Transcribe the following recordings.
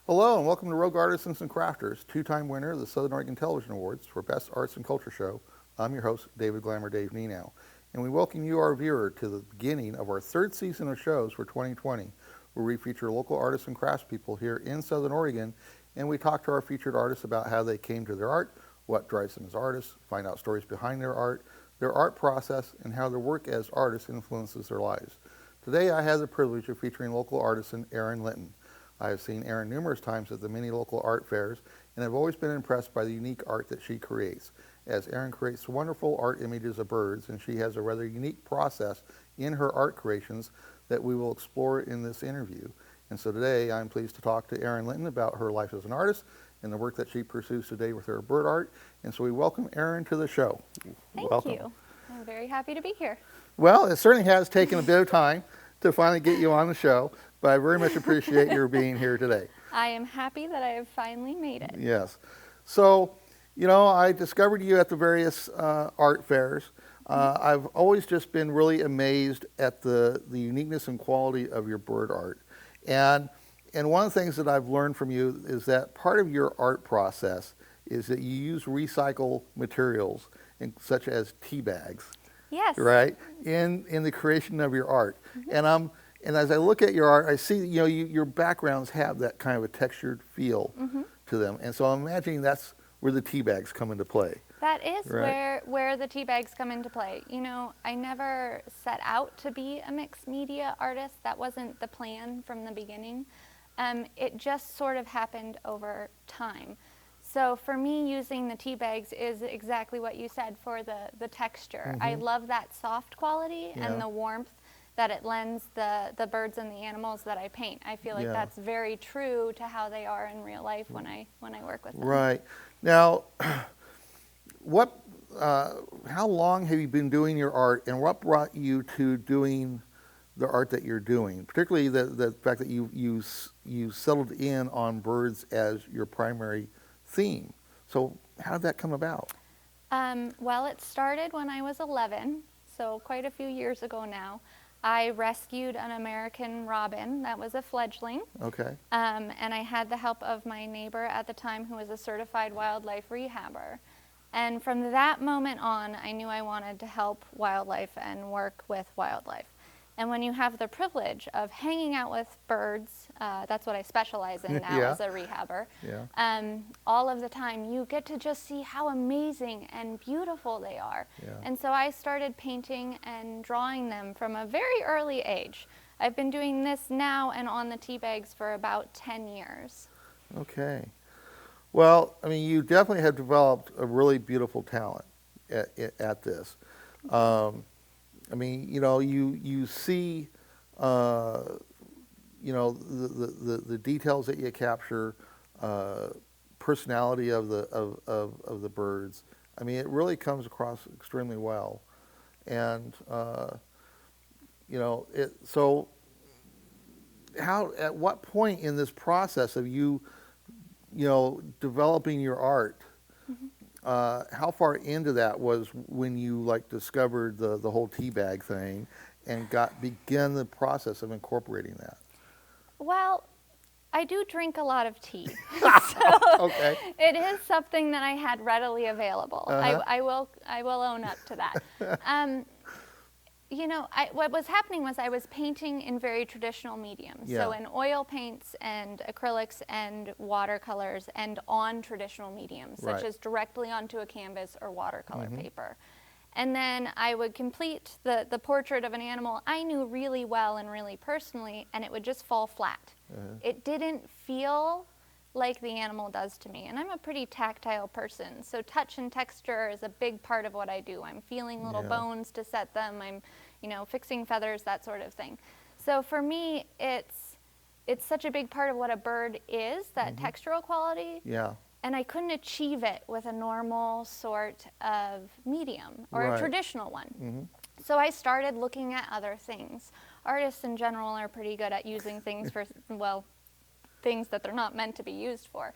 Hello and welcome to Rogue Artisans and Crafters, two-time winner of the Southern Oregon Television Awards for Best Arts and Culture Show. I'm your host, Glamour Dave Nienow, and we welcome you, our viewer, to the beginning of our third season of shows for 2020, where we feature local artists and craftspeople here in Southern Oregon, and we talk to our featured artists about how they came to their art, what drives them as artists, find out stories behind their art process, and how their work as artists influences their lives. Today I have the privilege of featuring local artisan Erin Linton. I have seen Erin numerous times at the many local art fairs and have always been impressed by the unique art that she creates, as Erin creates wonderful art images of birds, and she has a rather unique process in her art creations that we will explore in this interview. And so today I'm pleased to talk to Erin Linton about her life as an artist and the work that she pursues today with her bird art. And so we welcome Erin to the show. Thank you. I'm very happy to be here. Well, it certainly has taken a bit of time to finally get you on the show, but I very much appreciate your being here today. I am happy that I have finally made it. Yes. So, I discovered you at the various art fairs. I've always just been really amazed at the uniqueness and quality of your bird art. And one of the things that I've learned from you is that part of your art process is that you use recycled materials, such as tea bags. Yes. Right? In the creation of your art. Mm-hmm. And as I look at your art, I see your backgrounds have that kind of a textured feel to them. And so I'm imagining that's where the tea bags come into play. That is right? where the tea bags come into play. I never set out to be a mixed media artist. That wasn't the plan from the beginning. It just sort of happened over time. So for me, using the tea bags is exactly what you said for the texture. I love that soft quality and the warmth that it lends the birds and the animals that I paint. I feel like that's very true to how they are in real life when I work with them. Right. Now, how long have you been doing your art, and what brought you to doing the art that you're doing? Particularly the fact that you settled in on birds as your primary theme. So how did that come about? Well, it started when I was 11, so quite a few years ago now. I rescued an American robin that was a fledgling. Okay. And I had the help of my neighbor at the time, who was a certified wildlife rehabber. And from that moment on, I knew I wanted to help wildlife and work with wildlife. And when you have the privilege of hanging out with birds, that's what I specialize in now as a rehabber, all of the time, you get to just see how amazing and beautiful they are. Yeah. And so I started painting and drawing them from a very early age. I've been doing this now and on the tea bags for about 10 years. Okay. Well, you definitely have developed a really beautiful talent at this. You see, the details that you capture, personality of the birds. It really comes across extremely well, and So, at what point in this process of you developing your art? How far into that was when you discovered the whole tea bag thing and began the process of incorporating that? Well, I do drink a lot of tea, so okay. It is something that I had readily available. I will own up to that. What was happening was I was painting in very traditional mediums. So in oil paints and acrylics and watercolors and on traditional mediums, such as directly onto a canvas or watercolor paper. And then I would complete the portrait of an animal I knew really well and really personally, and it would just fall flat. It didn't feel like the animal does to me. And I'm a pretty tactile person, so touch and texture is a big part of what I do. I'm feeling little bones to set them. I'm, fixing feathers, that sort of thing. So for me, it's such a big part of what a bird is, that textural quality. Yeah. And I couldn't achieve it with a normal sort of medium or a traditional one. So I started looking at other things. Artists in general are pretty good at using things for, things that they're not meant to be used for.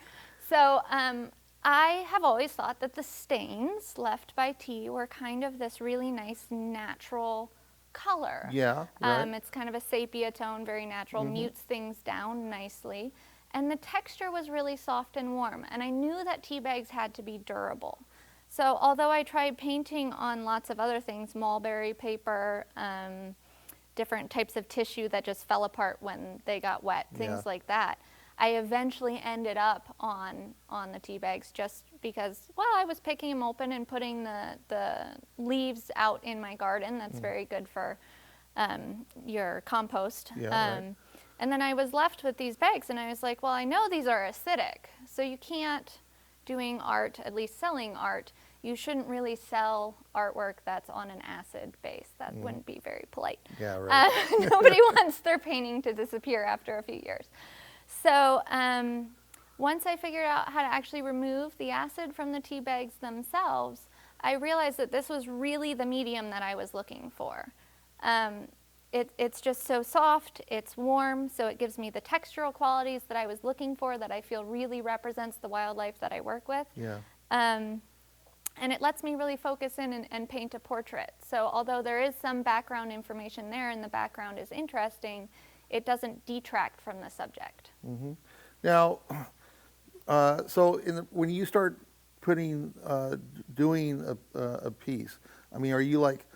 So I have always thought that the stains left by tea were kind of this really nice natural color. Yeah, right. It's kind of a sepia tone, very natural, mutes things down nicely. and the texture was really soft and warm. And I knew that tea bags had to be durable. So although I tried painting on lots of other things, mulberry paper, different types of tissue that just fell apart when they got wet, things like that, I eventually ended up on the tea bags just because, well, I was picking them open and putting the leaves out in my garden. That's very good for your compost. Right. And then I was left with these bags, and I was like, well, I know these are acidic, so you can't, doing art, at least selling art, you shouldn't really sell artwork that's on an acid base. That wouldn't be very polite. Yeah, right. Nobody wants their painting to disappear after a few years. So once I figured out how to actually remove the acid from the tea bags themselves, I realized that this was really the medium that I was looking for. It's just so soft, it's warm, so it gives me the textural qualities that I was looking for, that I feel really represents the wildlife that I work with. Yeah. And it lets me really focus in and paint a portrait. So although there is some background information there and the background is interesting, it doesn't detract from the subject. Mm-hmm. Now, so when you start doing a piece, I mean, are you like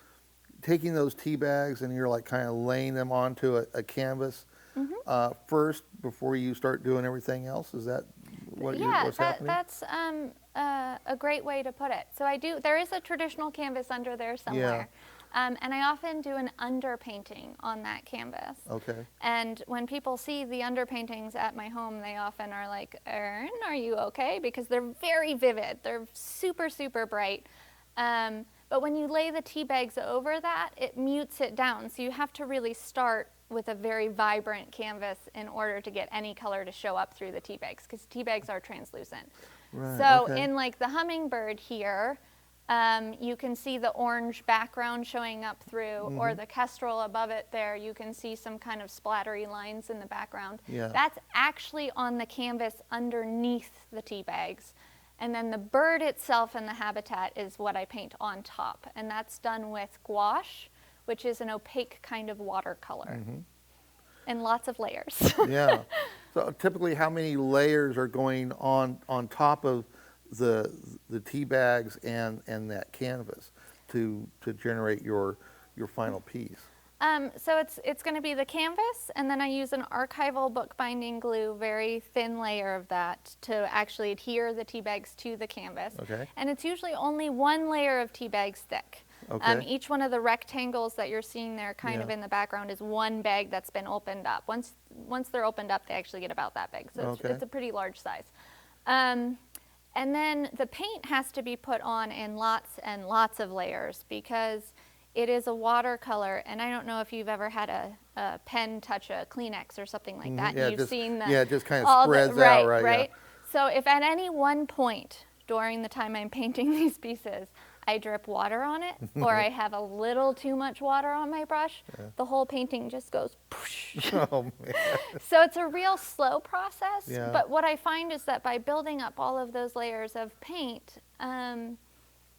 taking those tea bags and you're like kind of laying them onto a canvas first before you start doing everything else? Is that what's happening? That's a great way to put it. So there is a traditional canvas under there somewhere. And I often do an underpainting on that canvas. Okay. And when people see the underpaintings at my home, they often are like, Erin, are you okay? Because they're very vivid. They're super, super bright. But when you lay the tea bags over that, it mutes it down. So you have to really start with a very vibrant canvas in order to get any color to show up through the tea bags, because tea bags are translucent. Right, so okay. in like the hummingbird here, you can see the orange background showing up through, or the kestrel above it there, you can see some kind of splattery lines in the background. Yeah. That's actually on the canvas underneath the tea bags. And then the bird itself and the habitat is what I paint on top. And that's done with gouache, which is an opaque kind of watercolor. And lots of layers. Yeah. So typically how many layers are going on top of the tea bags and that canvas to generate your final piece? So it's going to be the canvas, and then I use an archival bookbinding glue, very thin layer of that, to actually adhere the tea bags to the canvas. Okay. And it's usually only one layer of tea bags thick. Okay. Each one of the rectangles that you're seeing there kind of in the background is one bag that's been opened up. Once they're opened up, they actually get about that big. So it's a pretty large size. And then the paint has to be put on in lots and lots of layers, because it is a watercolor, and I don't know if you've ever had a pen touch a Kleenex or something like that. Yeah, You've seen the it just kind of spreads out, right? Right. Yeah. So if at any one point during the time I'm painting these pieces, I drip water on it, or I have a little too much water on my brush, the whole painting just goes poosh. Oh, man. So it's a real slow process, Yeah. but what I find is that by building up all of those layers of paint,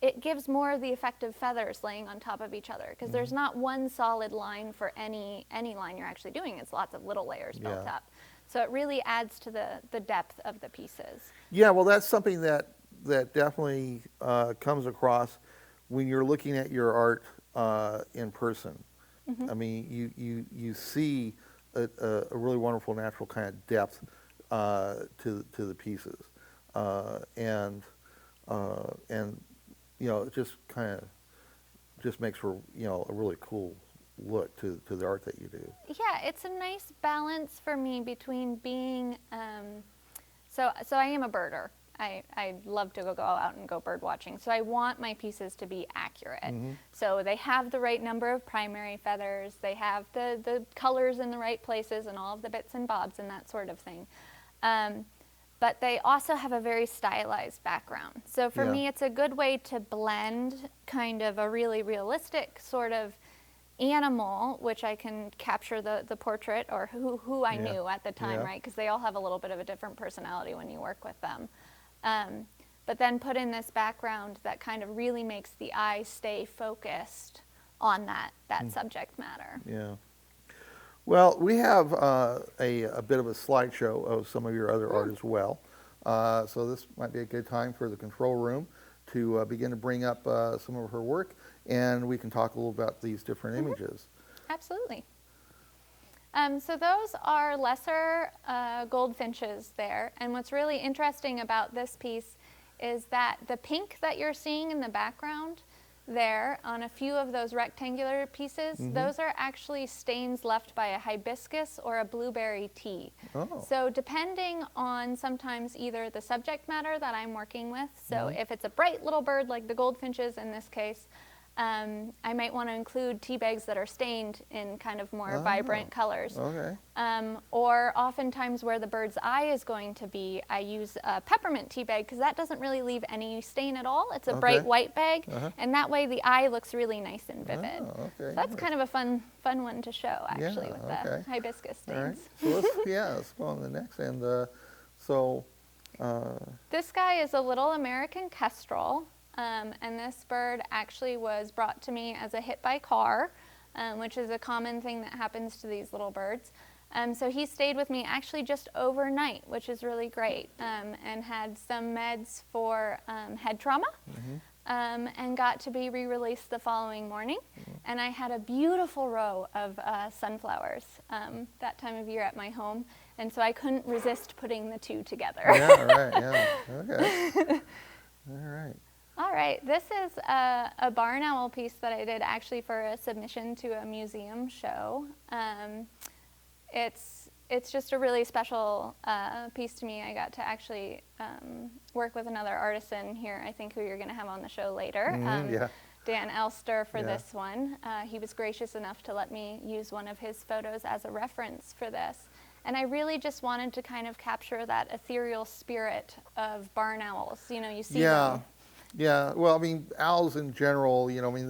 it gives more of the effect of feathers laying on top of each other, because there's not one solid line for any line you're actually doing. It's lots of little layers built up. So it really adds to the depth of the pieces. Yeah, well, that's something that definitely comes across when you're looking at your art in person. I mean, you see a really wonderful natural kind of depth to the pieces, and you know, it just kind of just makes for, you know, a really cool look to the art that you do. Yeah, it's a nice balance for me between being so I am a birder. I love to go out and go bird watching. So I want my pieces to be accurate. So they have the right number of primary feathers, they have the colors in the right places and all of the bits and bobs and that sort of thing. But they also have a very stylized background. So for me, it's a good way to blend kind of a really realistic sort of animal, which I can capture the portrait, or who I knew at the time, right? Because they all have a little bit of a different personality when you work with them. But then put in this background that kind of really makes the eye stay focused on that subject matter. Yeah. Well, we have a bit of a slideshow of some of your other art as well. So this might be a good time for the control room to begin to bring up some of her work, and we can talk a little about these different images. Absolutely. So those are lesser goldfinches there, and what's really interesting about this piece is that the pink that you're seeing in the background there on a few of those rectangular pieces, those are actually stains left by a hibiscus or a blueberry tea. Oh. So depending on sometimes either the subject matter that I'm working with, so if it's a bright little bird like the goldfinches in this case, I might want to include tea bags that are stained in kind of more vibrant colors. Okay. Or oftentimes where the bird's eye is going to be, I use a peppermint tea bag because that doesn't really leave any stain at all. It's a bright white bag, and that way the eye looks really nice and vivid. Oh, okay. So that's kind of a fun one to show actually with the hibiscus stains. All right. So let's go on to the next. And this guy is a little American kestrel. And this bird actually was brought to me as a hit by car, which is a common thing that happens to these little birds. So he stayed with me actually just overnight, which is really great, and had some meds for head trauma, and got to be re-released the following morning. And I had a beautiful row of sunflowers that time of year at my home, and so I couldn't resist putting the two together. Yeah, right, yeah, okay. All right. All right, this is a barn owl piece that I did actually for a submission to a museum show. It's just a really special piece to me. I got to actually work with another artisan here, I think who you're going to have on the show later, Dan Elster for this one. He was gracious enough to let me use one of his photos as a reference for this. And I really just wanted to kind of capture that ethereal spirit of barn owls. You know, you see them. Yeah, well, I mean, owls in general, you know, I mean,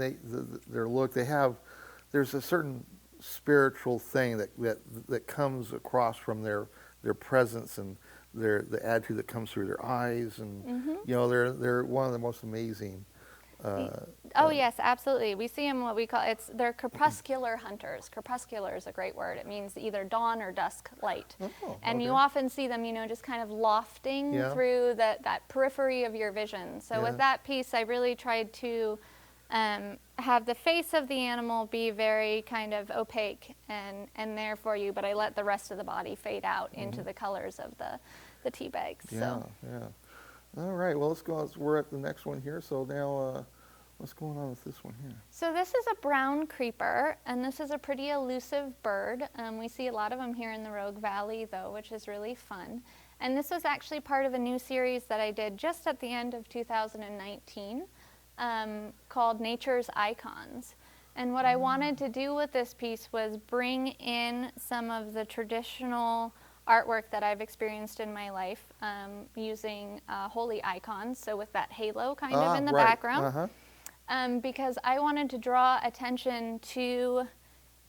their look, there's a certain spiritual thing that comes across from their presence and the attitude that comes through their eyes, and you know, they're one of the most amazing. Yes, absolutely. We see them what we call they're crepuscular hunters. Crepuscular is a great word. It means either dawn or dusk light. And you often see them, you know, just kind of lofting through that periphery of your vision. So with that piece, I really tried to have the face of the animal be very kind of opaque and there for you, but I let the rest of the body fade out into the colors of the tea bags. Yeah. All right, well, let's go. We're at the next one here. So now, what's going on with this one here? So this is a brown creeper, and this is a pretty elusive bird. We see a lot of them here in the Rogue Valley, though, which is really fun. And this was actually part of a new series that I did just at the end of 2019 called Nature's Icons. And what I wanted to do with this piece was bring in some of the traditional artwork that I've experienced in my life using holy icons, so with that halo kind of in the background, because I wanted to draw attention to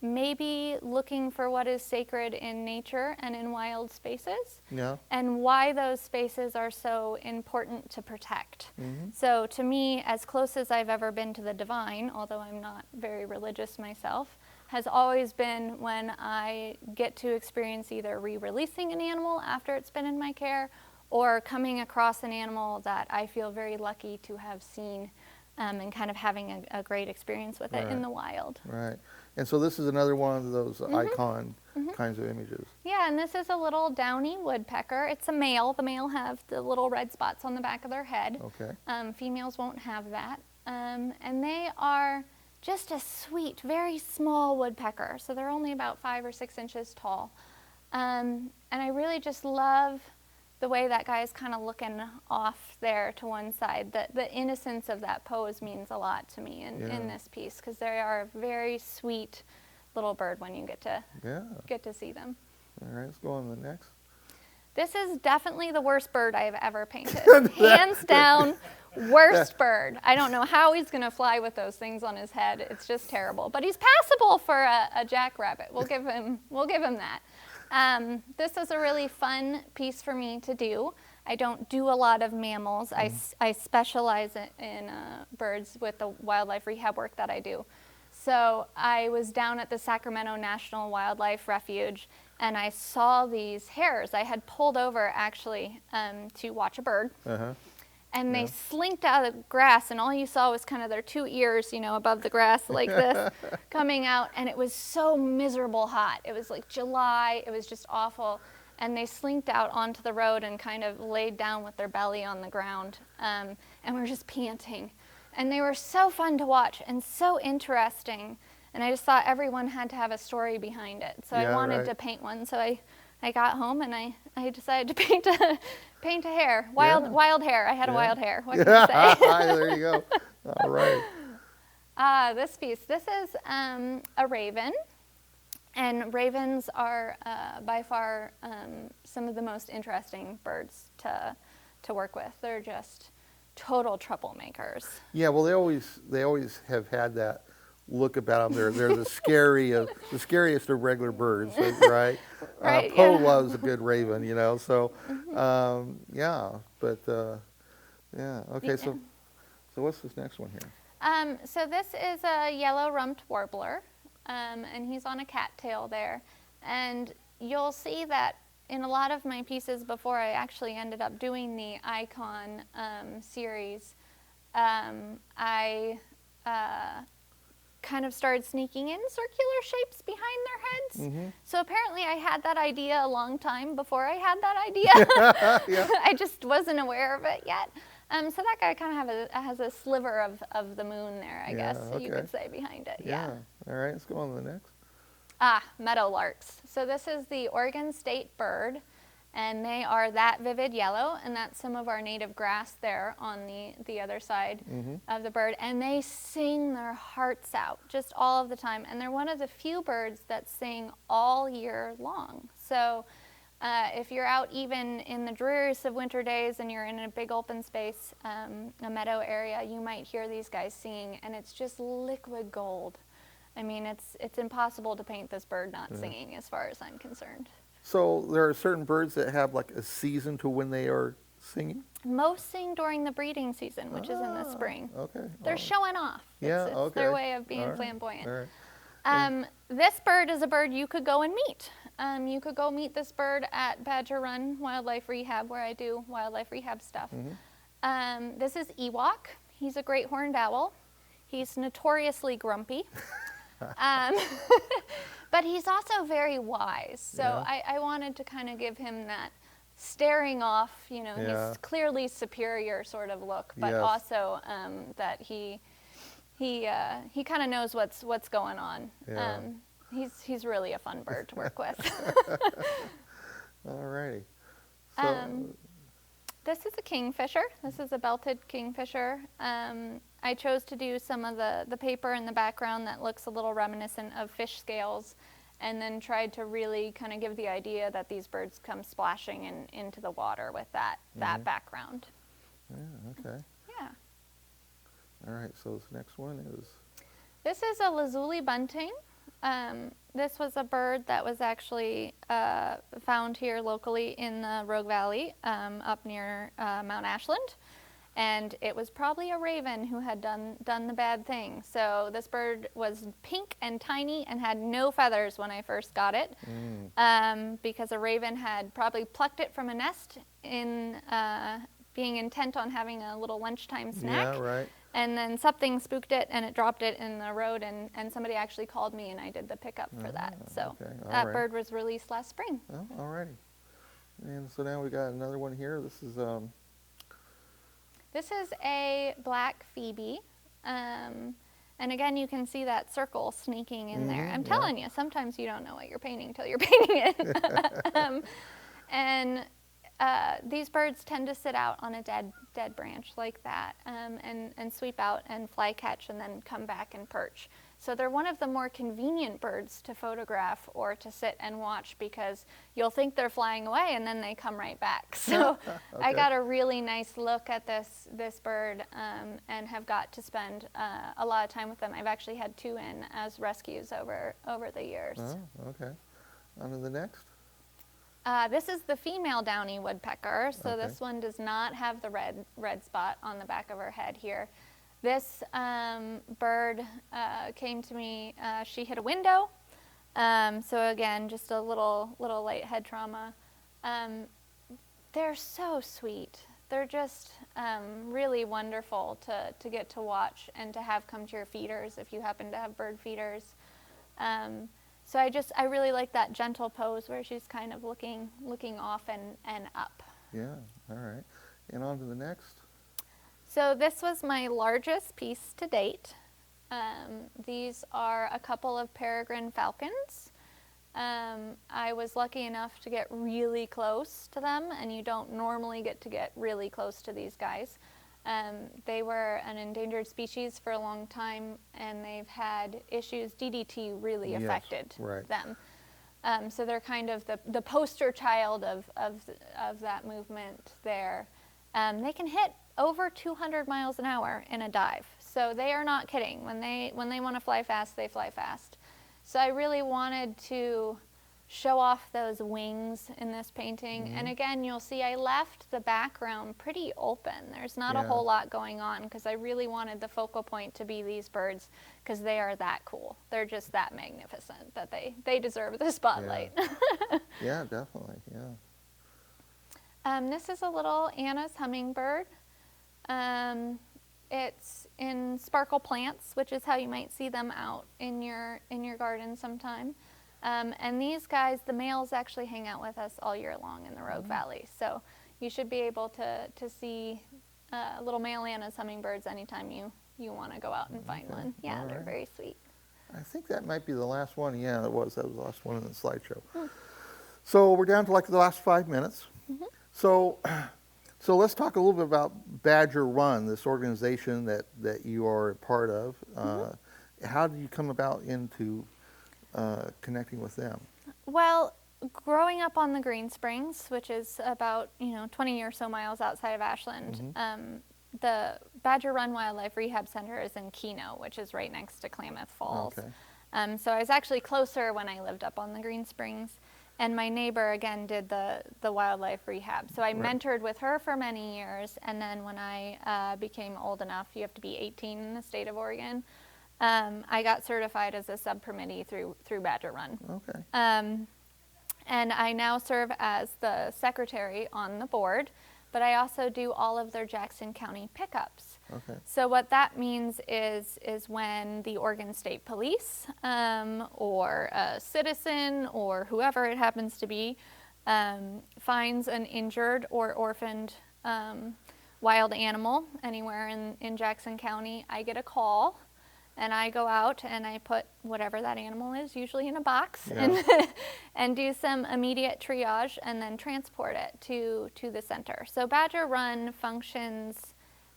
maybe looking for what is sacred in nature and in wild spaces, and why those spaces are so important to protect. So to me, as close as I've ever been to the divine, although I'm not very religious myself, has always been when I get to experience either re-releasing an animal after it's been in my care, or coming across an animal that I feel very lucky to have seen, and kind of having a great experience with it in the wild. Right. And so this is another one of those icon kinds of images. Yeah, and this is a little downy woodpecker. It's a male. The male have the little red spots on the back of their head. Okay. Females won't have that. And they are just a sweet, very small woodpecker. So they're only about 5 or 6 inches tall. And I really just love the way that guy is kind of looking off there to one side. The innocence of that pose means a lot to me in this piece, because they are a very sweet little bird when you get to see them. All right, let's go on to the next. This is definitely the worst bird I have ever painted. Hands down, worst bird. I don't know how he's going to fly with those things on his head. It's just terrible. But he's passable for a jackrabbit. We'll give him that. This is a really fun piece for me to do. I don't do a lot of mammals. I specialize in birds with the wildlife rehab work that I do. So I was down at the Sacramento National Wildlife Refuge, and I saw these hares. I had pulled over actually to watch a bird. And they slinked out of the grass, and all you saw was kind of their two ears, above the grass like this, coming out. And it was so miserable hot. It was like July. It was just awful. And they slinked out onto the road and kind of laid down with their belly on the ground. And we were just panting. And they were so fun to watch and so interesting. And I just thought everyone had to have a story behind it. So I wanted to paint one. So I got home and I decided to paint a hare. Wild hare. I had a wild hare. What can I say? There you go. All right. This piece. This is a raven. And ravens are by far some of the most interesting birds to work with. They're just total troublemakers. Yeah, well, they always have had that look about them. They're the scariest of regular birds, right? Right. Poe loves a good raven, So, Okay. So what's this next one here? So this is a yellow rumped warbler, and he's on a cattail there, and you'll see that in a lot of my pieces before I actually ended up doing the Icon series, I kind of started sneaking in circular shapes behind their heads. So apparently I had that idea a long time before I had that idea. I just wasn't aware of it yet. So that guy kind of has a sliver of the moon there, I guess, you could say, behind it. Yeah. All right, let's go on to the next. Meadowlarks. So this is the Oregon state bird, and they are that vivid yellow, and that's some of our native grass there on the other side of the bird. And they sing their hearts out just all of the time, and they're one of the few birds that sing all year long. So if you're out even in the dreariest of winter days and you're in a big open space, a meadow area, you might hear these guys singing, and it's just liquid gold. I mean, it's impossible to paint this bird not singing as far as I'm concerned. So there are certain birds that have like a season to when they are singing? Most sing during the breeding season, which is in the spring. Okay. They're showing off. It's their way of being flamboyant. All right. This bird is a bird you could go and meet. You could go meet this bird at Badger Run Wildlife Rehab, where I do wildlife rehab stuff. This is Ewok. He's a great horned owl. He's notoriously grumpy. But he's also very wise. So I wanted to kind of give him that staring off, he's clearly superior sort of look, but also that he kind of knows what's going on. He's really a fun bird to work with. All righty. So, this is a kingfisher. This is a belted kingfisher. I chose to do some of the paper in the background that looks a little reminiscent of fish scales, and then tried to really kind of give the idea that these birds come splashing into the water with that background. Yeah, okay. Yeah. All right, so this next one is? This is a lazuli bunting. This was a bird that was actually found here locally in the Rogue Valley up near Mount Ashland. And it was probably a raven who had done the bad thing. So this bird was pink and tiny and had no feathers when I first got it, because a raven had probably plucked it from a nest in being intent on having a little lunchtime snack. Yeah, right. And then something spooked it, and it dropped it in the road, and somebody actually called me, and I did the pickup for that. So that bird was released last spring. Oh, all righty. And so now we got another one here. This is a black phoebe, and again, you can see that circle sneaking in there. I'm telling you, sometimes you don't know what you're painting till you're painting it. And these birds tend to sit out on a dead branch like that, and sweep out and fly catch and then come back and perch. So they're one of the more convenient birds to photograph or to sit and watch, because you'll think they're flying away and then they come right back. So I got a really nice look at this bird, and have got to spend a lot of time with them. I've actually had 2 in as rescues over the years. Oh, okay. On to the next. This is the female downy woodpecker. So this one does not have the red spot on the back of her head here. This bird came to me. She hit a window. So again, just a little light head trauma. They're so sweet. They're just really wonderful to get to watch and to have come to your feeders if you happen to have bird feeders. So I really like that gentle pose where she's kind of looking off and up. Yeah, all right. And on to the next. So this was my largest piece to date. These are a couple of peregrine falcons. I was lucky enough to get really close to them, and you don't normally get to get really close to these guys. They were an endangered species for a long time, and they've had issues. DDT really affected them. So they're kind of the poster child of that movement there. They can hit over 200 miles an hour in a dive. So they are not kidding. When they want to fly fast, they fly fast. So I really wanted to show off those wings in this painting. Mm-hmm. And again, you'll see I left the background pretty open. There's not a whole lot going on because I really wanted the focal point to be these birds because they are that cool. They're just that magnificent that they deserve the spotlight. Yeah, yeah, definitely, yeah. This is a little Anna's hummingbird. It's in sparkle plants, which is how you might see them out in your garden sometime. And these guys, the males actually hang out with us all year long in the Rogue Valley. So you should be able to see little male Anna's hummingbirds anytime you want to go out and find one. Yeah, they're very sweet. I think that might be the last one. Yeah, that was the last one in the slideshow. So we're down to like the last 5 minutes. Mm-hmm. So let's talk a little bit about Badger Run, this organization that you are a part of. How did you come about into connecting with them? Well, growing up on the Green Springs, which is about 20 or so miles outside of Ashland, the Badger Run Wildlife Rehab Center is in Nienow, which is right next to Klamath Falls. Okay. So I was actually closer when I lived up on the Green Springs. And my neighbor, again, did the wildlife rehab. So I mentored with her for many years. And then when I became old enough, you have to be 18 in the state of Oregon, I got certified as a subcommittee through Badger Run. Okay. And I now serve as the secretary on the board, but I also do all of their Jackson County pickups. Okay. So what that means is when the Oregon State Police or a citizen or whoever it happens to be finds an injured or orphaned wild animal anywhere in Jackson County, I get a call. And I go out and I put whatever that animal is, usually in a box, and do some immediate triage and then transport it to the center. So Badger Run functions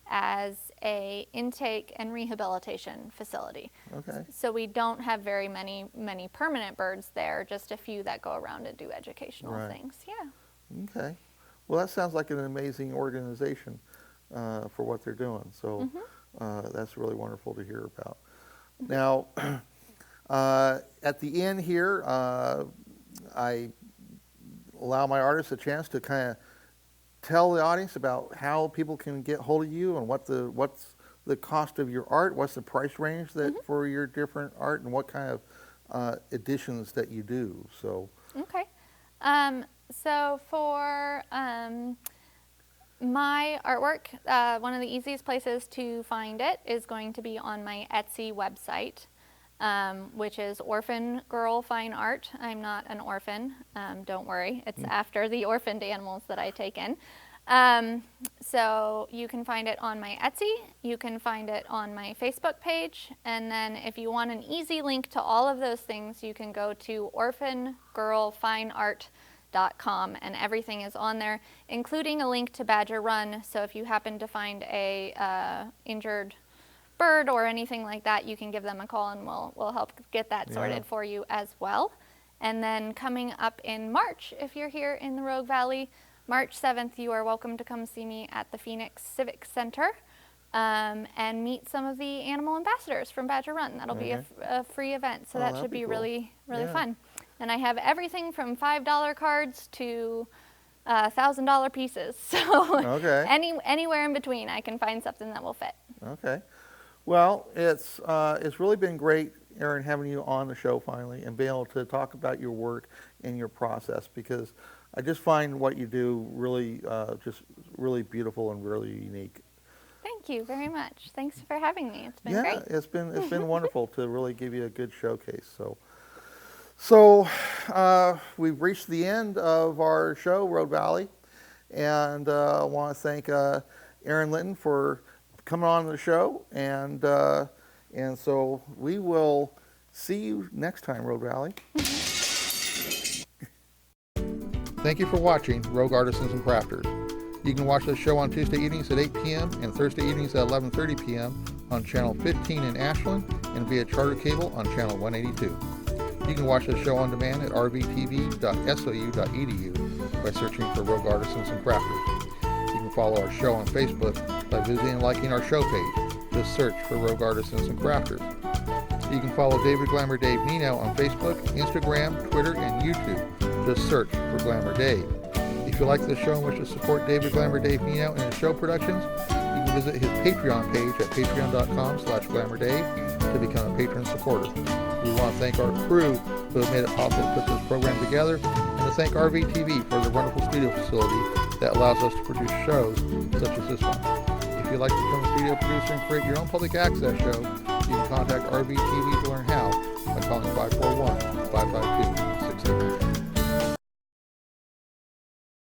as a intake and rehabilitation facility. Okay. So we don't have very many permanent birds there, just a few that go around and do educational things. Yeah. Okay. Well, that sounds like an amazing organization for what they're doing. So that's really wonderful to hear about. Now, at the end here, I allow my artists a chance to kind of tell the audience about how people can get hold of you and what's the cost of your art, what's the price range that for your different art, and what kind of editions that you do. So okay, so for my artwork, one of the easiest places to find it is going to be on my Etsy website, which is Orphan Girl Fine Art. I'm not an orphan, don't worry. It's after the orphaned animals that I take in. So you can find it on my Etsy, you can find it on my Facebook page, and then if you want an easy link to all of those things, you can go to orphangirlfineart.com, and everything is on there, including a link to Badger Run. So if you happen to find a injured bird or anything like that, you can give them a call and we'll help get that sorted for you as well. And then coming up in March, if you're here in the Rogue Valley, March 7th, you are welcome to come see me at the Phoenix Civic Center and meet some of the animal ambassadors from Badger Run. That'll be a free event, so that should be cool. really fun. And I have everything from $5 cards to $1,000 pieces. So anywhere in between, I can find something that will fit. Okay. Well, it's really been great, Erin, having you on the show finally and being able to talk about your work and your process, because I just find what you do really just really beautiful and really unique. Thank you very much. Thanks for having me. It's been great. Yeah, it's been wonderful to really give you a good showcase. So we've reached the end of our show, Road Valley, and I want to thank Erin Linton for coming on the show, and so we will see you next time, Road Valley. Thank you for watching Rogue Artisans and Crafters. You can watch the show on Tuesday evenings at 8 p.m. and Thursday evenings at 11:30 p.m. on Channel 15 in Ashland and via charter cable on Channel 182. You can watch the show on demand at rvtv.sou.edu by searching for Rogue Artisans and Crafters. You can follow our show on Facebook by visiting and liking our show page. Just search for Rogue Artisans and Crafters. You can follow David Glamour Dave Nienow on Facebook, Instagram, Twitter, and YouTube. Just search for Glamour Dave. If you like the show and wish to support David Glamour Dave Nienow and his show productions, you can visit his Patreon page at patreon.com/glamourdave to become a patron supporter. We want to thank our crew who have made it possible to put this program together, and to thank RVTV for their wonderful studio facility that allows us to produce shows such as this one. If you'd like to become a studio producer and create your own public access show, you can contact RVTV to learn how by calling 541-552-6800.